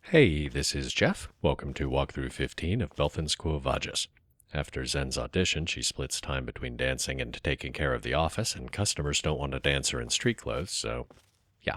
Hey, this is Jeff. Welcome to Walkthrough 15 of Belthan's Quo Vagis. After Zen's audition, she splits time between dancing and taking care of the office, and customers don't want a dancer in street clothes, so yeah.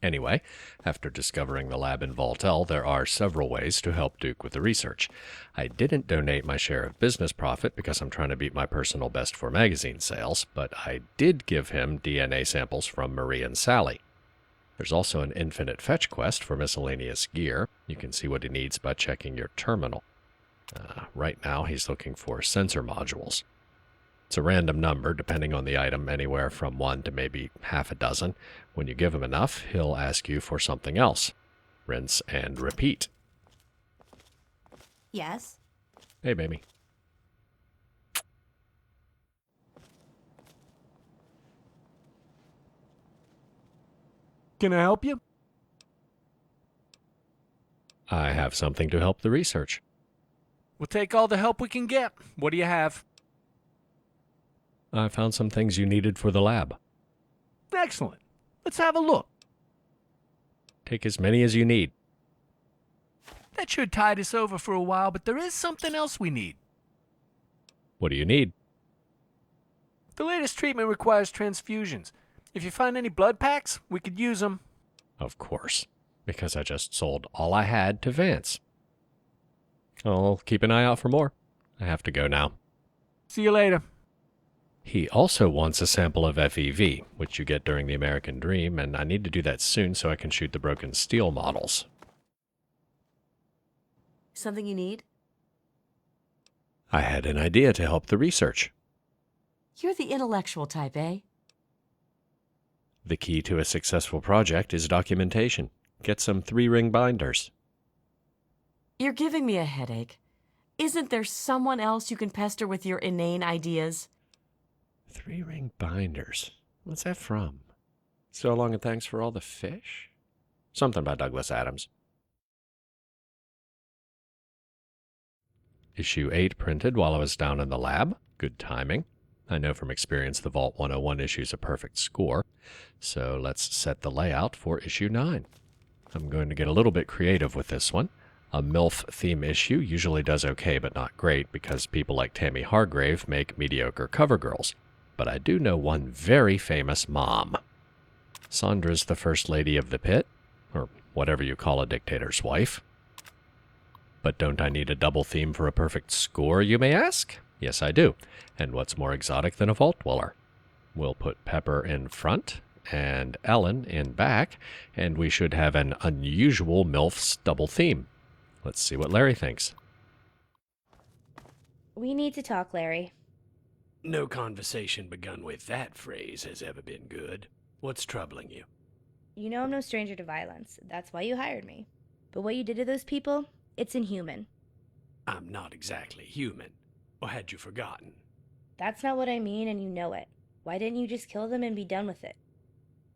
Anyway, after discovering the lab in Vault L, there are several ways to help Duke with the research. I didn't donate my share of business profit because I'm trying to beat my personal best for magazine sales, but I did give him DNA samples from Marie and Sally. There's also an infinite fetch quest for miscellaneous gear. You can see what he needs by checking your terminal. Right now, he's looking for sensor modules. It's a random number, depending on the item, anywhere from 1 to maybe half a dozen. When you give him enough, he'll ask you for something else. Rinse and repeat. Yes? Hey, baby. Can I help you? I have something to help the research. We'll take all the help we can get. What do you have? I found some things you needed for the lab. Excellent. Let's have a look. Take as many as you need. That should tide us over for a while, but there is something else we need. What do you need? The latest treatment requires transfusions. If you find any blood packs, we could use them. Of course, because I just sold all I had to Vance. I'll keep an eye out for more. I have to go now. See you later. He also wants a sample of FEV, which you get during the American Dream, and I need to do that soon so I can shoot the broken steel models. Something you need? I had an idea to help the research. You're the intellectual type, eh? The key to a successful project is documentation. Get some 3-ring binders. You're giving me a headache. Isn't there someone else you can pester with your inane ideas? 3-ring binders? What's that from? So long and thanks for all the fish? Something by Douglas Adams. Issue 8 printed while I was down in the lab. Good timing. I know from experience the Vault 101 issue's a perfect score, so let's set the layout for issue 9. I'm going to get a little bit creative with this one. A MILF theme issue usually does okay but not great because people like Tammy Hargrave make mediocre cover girls. But I do know one very famous mom. Sandra's the first lady of the pit, or whatever you call a dictator's wife. But don't I need a double theme for a perfect score, you may ask? Yes, I do. And what's more exotic than a vault dweller? We'll put Pepper in front and Ellen in back, and we should have an unusual MILF's double theme. Let's see what Larry thinks. We need to talk, Larry. No conversation begun with that phrase has ever been good. What's troubling you? You know I'm no stranger to violence. That's why you hired me. But what you did to those people, it's inhuman. I'm not exactly human. Or had you forgotten? That's not what I mean, and you know it. Why didn't you just kill them and be done with it?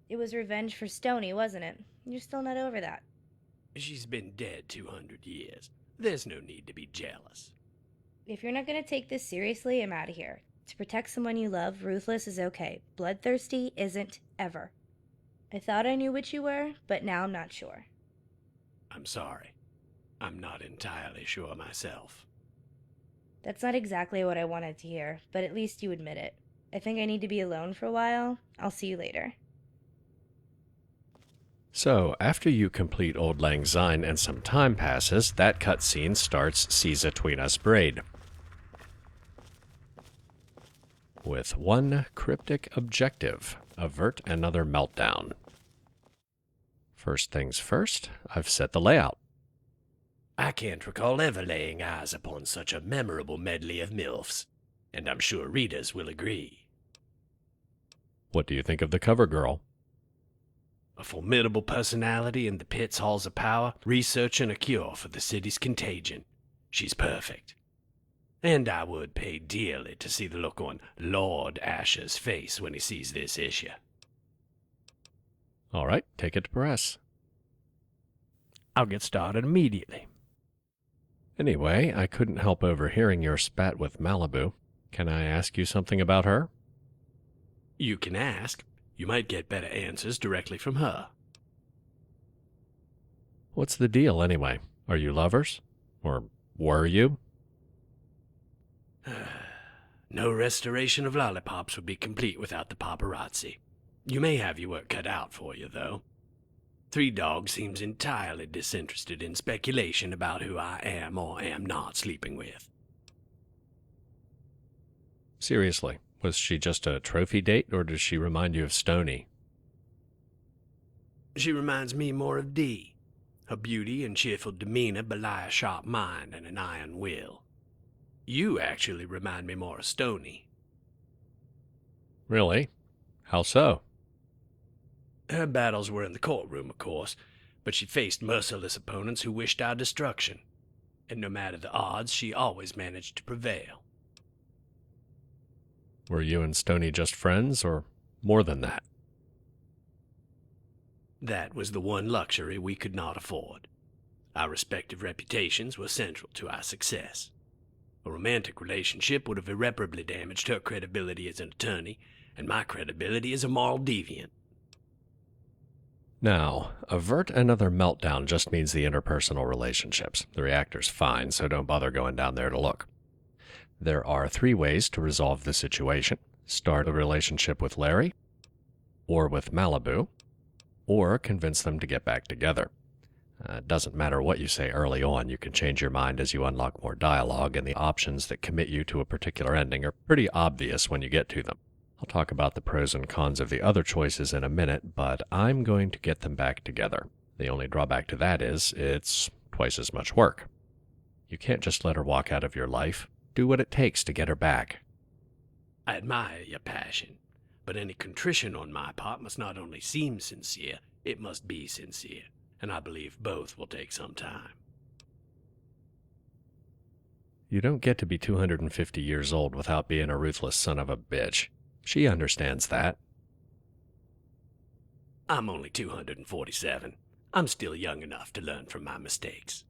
It was revenge for Stoney, wasn't it? You're still not over that. She's been dead 200 years. There's no need to be jealous. If you're not going to take this seriously, I'm out of here. To protect someone you love, ruthless is okay. Bloodthirsty isn't, ever. I thought I knew what you were, but now I'm not sure. I'm sorry. I'm not entirely sure myself. That's not exactly what I wanted to hear, but at least you admit it. I think I need to be alone for a while. I'll see you later. So, after you complete Old Lang Syne and some time passes, that cutscene starts Seize Atween Us Braid. With one cryptic objective: avert another meltdown. First things first, I've set the layout. I can't recall ever laying eyes upon such a memorable medley of MILFs, and I'm sure readers will agree. What do you think of the cover girl? A formidable personality in the pit's halls of power, researching a cure for the city's contagion. She's perfect. And I would pay dearly to see the look on Lord Asher's face when he sees this issue. All right, take it to press. I'll get started immediately. Anyway, I couldn't help overhearing your spat with Malibu. Can I ask you something about her? You can ask. You might get better answers directly from her. What's the deal, anyway? Are you lovers? Or were you? No restoration of lollipops would be complete without the paparazzi. You may have your work cut out for you, though. Three Dogs seems entirely disinterested in speculation about who I am or am not sleeping with. Seriously, was she just a trophy date, or does she remind you of Stony? She reminds me more of Dee. Her beauty and cheerful demeanor belie a sharp mind and an iron will. You actually remind me more of Stony. Really? How so? Her battles were in the courtroom, of course, but she faced merciless opponents who wished our destruction. And no matter the odds, she always managed to prevail. Were you and Stony just friends, or more than that? That was the one luxury we could not afford. Our respective reputations were central to our success. A romantic relationship would have irreparably damaged her credibility as an attorney, and my credibility as a moral deviant. Now, avert another meltdown just means the interpersonal relationships. The reactor's fine, so don't bother going down there to look. There are 3 ways to resolve the situation. Start a relationship with Larry, or with Malibu, or convince them to get back together. It doesn't matter what you say early on, you can change your mind as you unlock more dialogue, and the options that commit you to a particular ending are pretty obvious when you get to them. I'll talk about the pros and cons of the other choices in a minute, but I'm going to get them back together. The only drawback to that is, it's twice as much work. You can't just let her walk out of your life. Do what it takes to get her back. I admire your passion, but any contrition on my part must not only seem sincere, it must be sincere, and I believe both will take some time. You don't get to be 250 years old without being a ruthless son of a bitch. She understands that. I'm only 247. I'm still young enough to learn from my mistakes.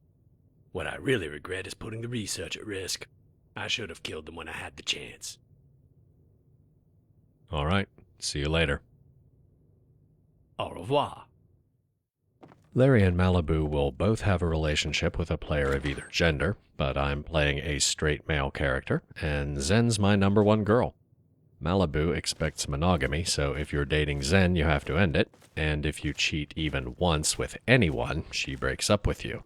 What I really regret is putting the research at risk. I should have killed them when I had the chance. All right. See you later. Au revoir. Larry and Malibu will both have a relationship with a player of either gender, but I'm playing a straight male character, and Zen's my number 1 girl. Malibu expects monogamy, so if you're dating Zen, you have to end it, and if you cheat even once with anyone, she breaks up with you.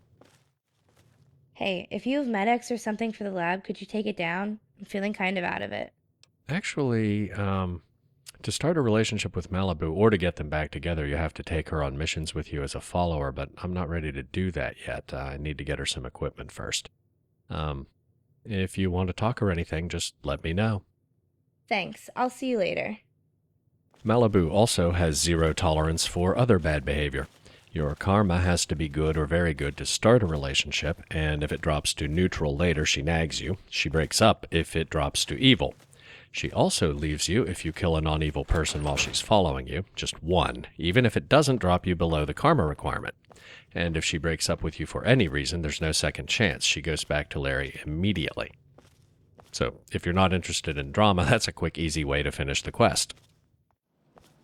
Hey, if you have Med-X or something for the lab, could you take it down? I'm feeling kind of out of it. Actually, to start a relationship with Malibu or to get them back together, you have to take her on missions with you as a follower, but I'm not ready to do that yet. I need to get her some equipment first. If you want to talk or anything, just let me know. Thanks. I'll see you later. Malibu also has 0 tolerance for other bad behavior. Your karma has to be good or very good to start a relationship, and if it drops to neutral later, she nags you. She breaks up if it drops to evil. She also leaves you if you kill a non-evil person while she's following you, just 1, even if it doesn't drop you below the karma requirement. And if she breaks up with you for any reason, there's no second chance. She goes back to Larry immediately. So, if you're not interested in drama, that's a quick, easy way to finish the quest.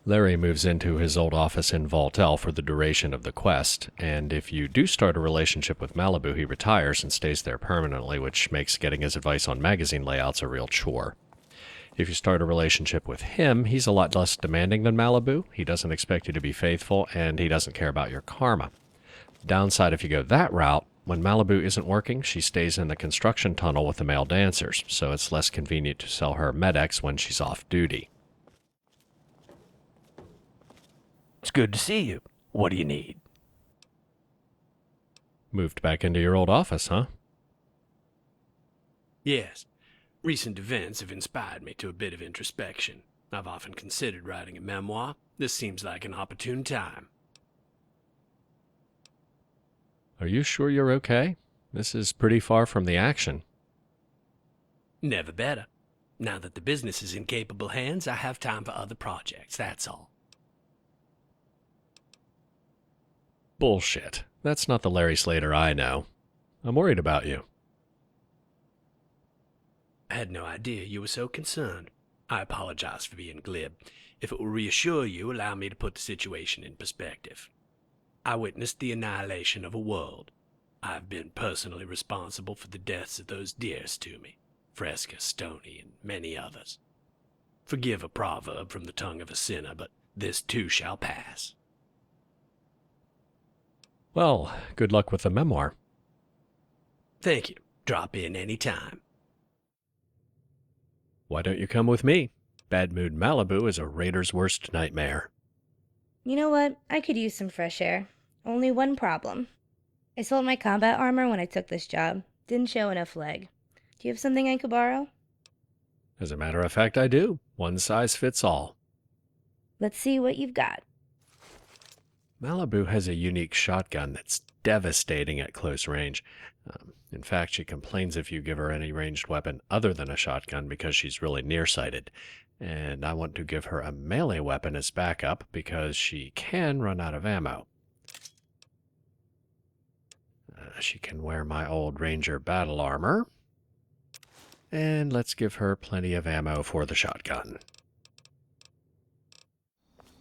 Larry moves into his old office in Voltel for the duration of the quest, and if you do start a relationship with Malibu, he retires and stays there permanently, which makes getting his advice on magazine layouts a real chore. If you start a relationship with him, he's a lot less demanding than Malibu. He doesn't expect you to be faithful, and he doesn't care about your karma. The downside, if you go that route, when Malibu isn't working, she stays in the construction tunnel with the male dancers, so it's less convenient to sell her Med-X when she's off duty. It's good to see you. What do you need? Moved back into your old office, huh? Yes. Recent events have inspired me to a bit of introspection. I've often considered writing a memoir. This seems like an opportune time. Are you sure you're okay? This is pretty far from the action. Never better. Now that the business is in capable hands, I have time for other projects, that's all. Bullshit. That's not the Larry Slater I know. I'm worried about you. I had no idea you were so concerned. I apologize for being glib. If it will reassure you, allow me to put the situation in perspective. I witnessed the annihilation of a world. I've been personally responsible for the deaths of those dearest to me, Fresca, Stony, and many others. Forgive a proverb from the tongue of a sinner, but this too shall pass. Well, good luck with the memoir. Thank you. Drop in any time. Why don't you come with me? Bad Mood Malibu is a raider's worst nightmare. You know what? I could use some fresh air. Only one problem. I sold my combat armor when I took this job. Didn't show enough leg. Do you have something I could borrow? As a matter of fact, I do. One size fits all. Let's see what you've got. Malibu has a unique shotgun that's devastating at close range. In fact, she complains if you give her any ranged weapon other than a shotgun because she's really nearsighted. And I want to give her a melee weapon as backup because she can run out of ammo. She can wear my old Ranger battle armor. And let's give her plenty of ammo for the shotgun.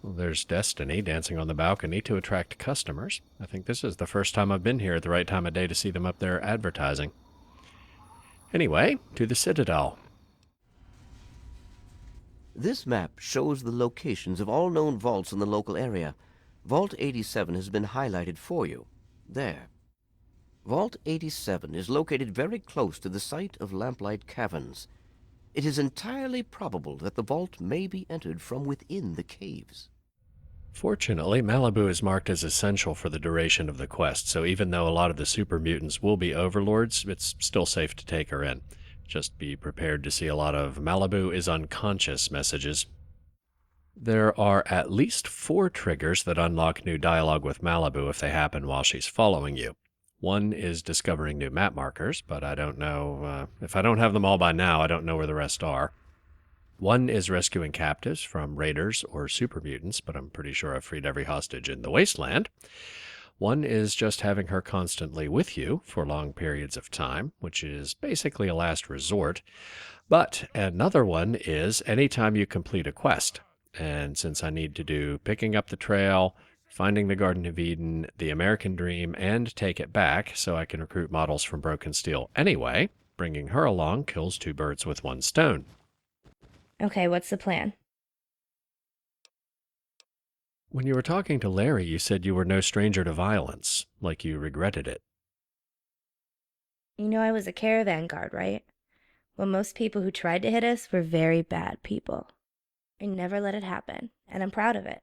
Well, there's Destiny dancing on the balcony to attract customers. I think this is the first time I've been here at the right time of day to see them up there advertising. Anyway, to the Citadel. This map shows the locations of all known vaults in the local area. Vault 87 has been highlighted for you. There. Vault 87 is located very close to the site of Lamplight Caverns. It is entirely probable that the vault may be entered from within the caves. Fortunately, Malibu is marked as essential for the duration of the quest, so even though a lot of the super mutants will be overlords, it's still safe to take her in. Just be prepared to see a lot of Malibu is unconscious messages. There are at least 4 triggers that unlock new dialogue with Malibu if they happen while she's following you. One is discovering new map markers, but I don't know, if I don't have them all by now, I don't know where the rest are. One is rescuing captives from raiders or super mutants, but I'm pretty sure I've freed every hostage in the wasteland. One is just having her constantly with you for long periods of time, which is basically a last resort. But another one is anytime you complete a quest. And since I need to do picking up the trail, finding the Garden of Eden, the American Dream, and take it back so I can recruit models from Broken Steel anyway, bringing her along kills 2 birds with 1 stone. Okay, what's the plan? When you were talking to Larry, you said you were no stranger to violence, like you regretted it. You know I was a caravan guard, right? Well, most people who tried to hit us were very bad people. I never let it happen, and I'm proud of it.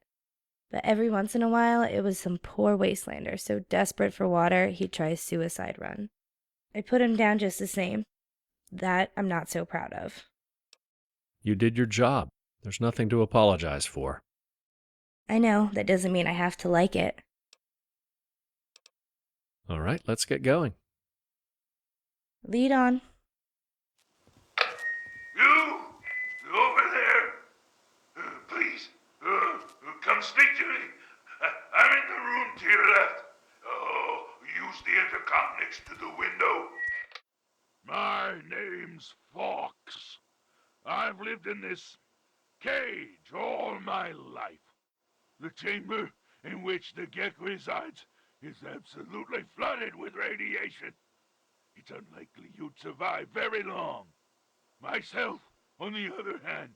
But every once in a while, it was some poor wastelander so desperate for water he'd try a suicide run. I put him down just the same. That I'm not so proud of. You did your job. There's nothing to apologize for. I know, that doesn't mean I have to like it. All right, let's get going. Lead on. You over there, please, come speak to me. I'm in the room to your left. Oh, use the intercom next to the window. My name's Fawkes. I've lived in this cage all my life. The chamber in which the GECK resides is absolutely flooded with radiation. It's unlikely you'd survive very long. Myself, on the other hand,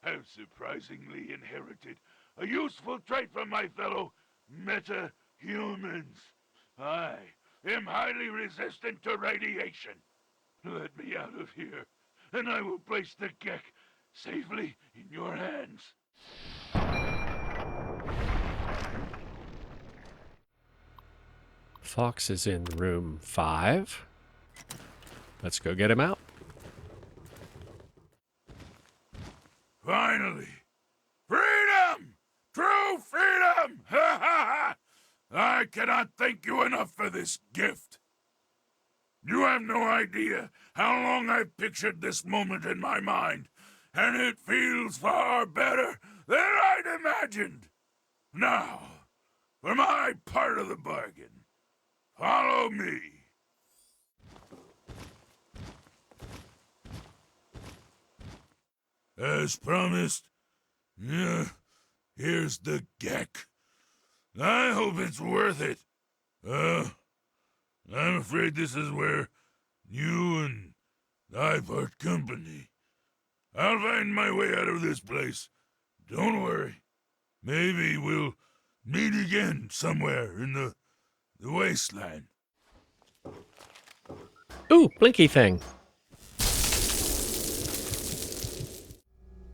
have surprisingly inherited a useful trait from my fellow meta-humans. I am highly resistant to radiation. Let me out of here, and I will place the GECK safely in your hands. Fawkes is in room 5. Let's go get him out. Finally! Freedom! True freedom! Ha ha ha! I cannot thank you enough for this gift. You have no idea how long I've pictured this moment in my mind, and it feels far better than I'd imagined. Now, for my part of the bargain, follow me. As promised, here's the GECK. I hope it's worth it. I'm afraid this is where you and I part company. I'll find my way out of this place. Don't worry. Maybe we'll meet again somewhere in the wasteland. Ooh, blinky thing.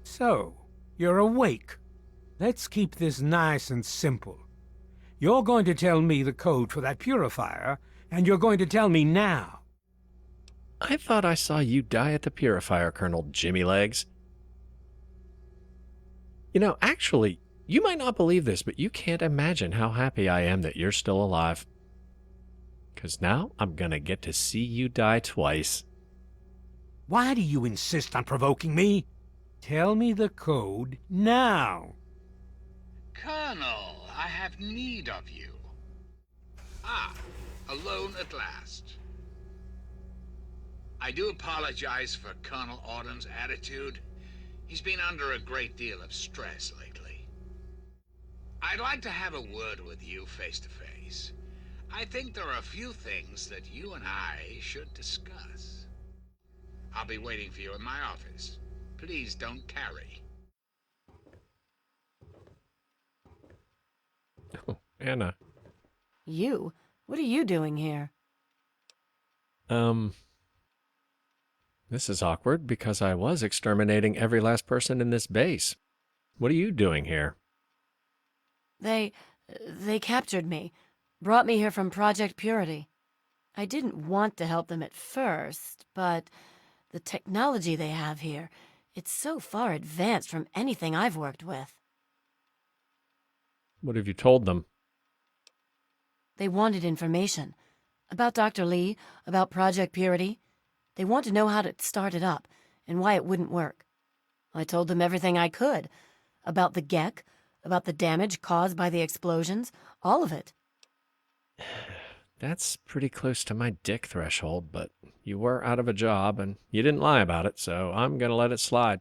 So, you're awake. Let's keep this nice and simple. You're going to tell me the code for that purifier, and you're going to tell me now. I thought I saw you die at the purifier, Colonel Jimmy Legs. You know, actually, you might not believe this, but you can't imagine how happy I am that you're still alive. 'Cause now I'm gonna get to see you die twice. Why do you insist on provoking me? Tell me the code now. Colonel, I have need of you. Ah, alone at last. I do apologize for Colonel Autumn's attitude. He's been under a great deal of stress lately. I'd like to have a word with you face to face. I think there are a few things that you and I should discuss. I'll be waiting for you in my office. Please don't tarry. Oh, Anna. You? What are you doing here? This is awkward because I was exterminating every last person in this base. What are you doing here? They captured me. Brought me here from Project Purity. I didn't want to help them at first, but the technology they have here, it's so far advanced from anything I've worked with. What have you told them? They wanted information. About Dr. Lee, about Project Purity. They want to know how to start it up, and why it wouldn't work. I told them everything I could. About the GECK, about the damage caused by the explosions, all of it. That's pretty close to my dick threshold, but you were out of a job, and you didn't lie about it, so I'm gonna let it slide.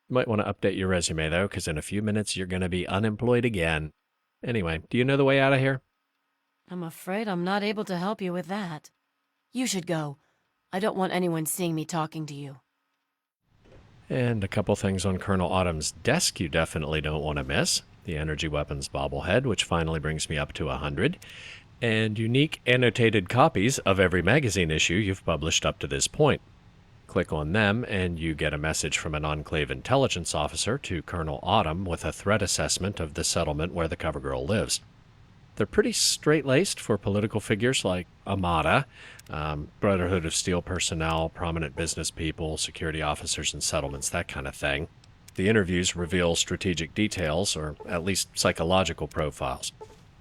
You might want to update your resume, though, because in a few minutes you're gonna be unemployed again. Anyway, do you know the way out of here? I'm afraid I'm not able to help you with that. You should go. I don't want anyone seeing me talking to you. And a couple things on Colonel Autumn's desk you definitely don't want to miss. The energy weapons bobblehead, which finally brings me up to 100. And unique annotated copies of every magazine issue you've published up to this point. Click on them and you get a message from an Enclave intelligence officer to Colonel Autumn with a threat assessment of the settlement where the cover girl lives. They're pretty straight-laced for political figures like Amada, Brotherhood of Steel personnel, prominent business people, security officers in settlements, that kind of thing. The interviews reveal strategic details, or at least psychological profiles.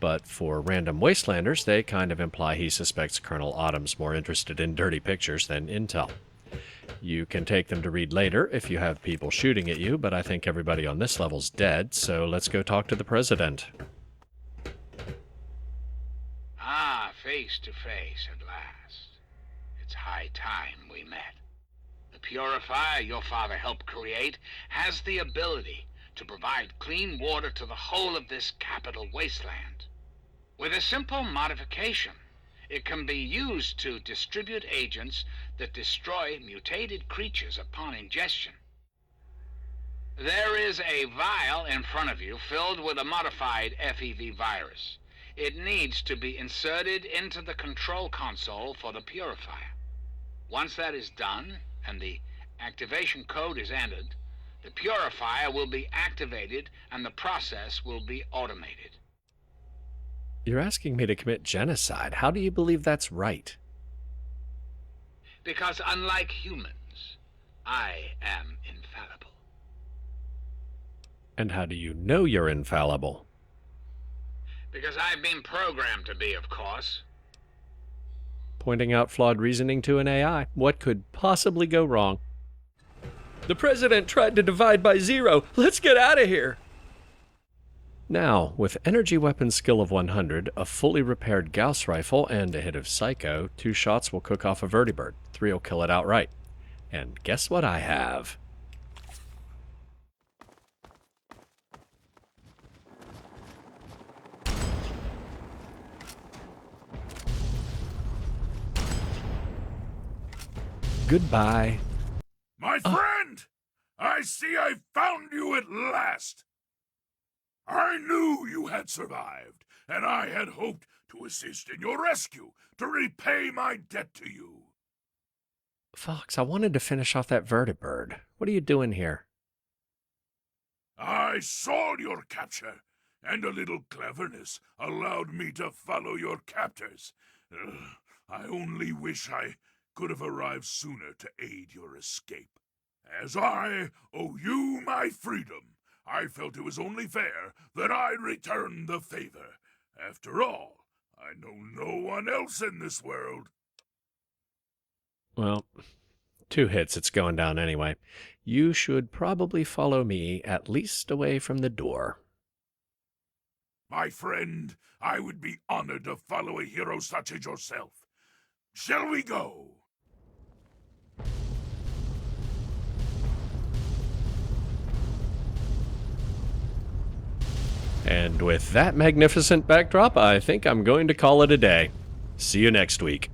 But for random wastelanders, they kind of imply he suspects Colonel Autumn's more interested in dirty pictures than intel. You can take them to read later if you have people shooting at you, but I think everybody on this level's dead, so let's go talk to the President. Ah, face to face at last. It's high time we met. The purifier your father helped create has the ability to provide clean water to the whole of this capital wasteland. With a simple modification, it can be used to distribute agents that destroy mutated creatures upon ingestion. There is a vial in front of you filled with a modified FEV virus. It needs to be inserted into the control console for the purifier. Once that is done, and the activation code is entered, the purifier will be activated and the process will be automated. You're asking me to commit genocide. How do you believe that's right? Because unlike humans, I am infallible. And how do you know you're infallible? Because I've been programmed to be, of course. Pointing out flawed reasoning to an AI. What could possibly go wrong? The President tried to divide by 0. Let's get out of here! Now, with energy weapon skill of 100, a fully repaired Gauss rifle, and a hit of Psycho, 2 shots will cook off a vertibird. 3 will kill it outright. And guess what I have? Goodbye. My friend! I see I found you at last! I knew you had survived, and I had hoped to assist in your rescue, to repay my debt to you. Fawkes, I wanted to finish off that vertibird. What are you doing here? I saw your capture, and a little cleverness allowed me to follow your captors. I only wish I could have arrived sooner to aid your escape. As I owe you my freedom, I felt it was only fair that I return the favor. After all, I know no one else in this world. Well, 2 hits, it's going down anyway. You should probably follow me at least away from the door. My friend, I would be honored to follow a hero such as yourself. Shall we go? And with that magnificent backdrop, I think I'm going to call it a day. See you next week.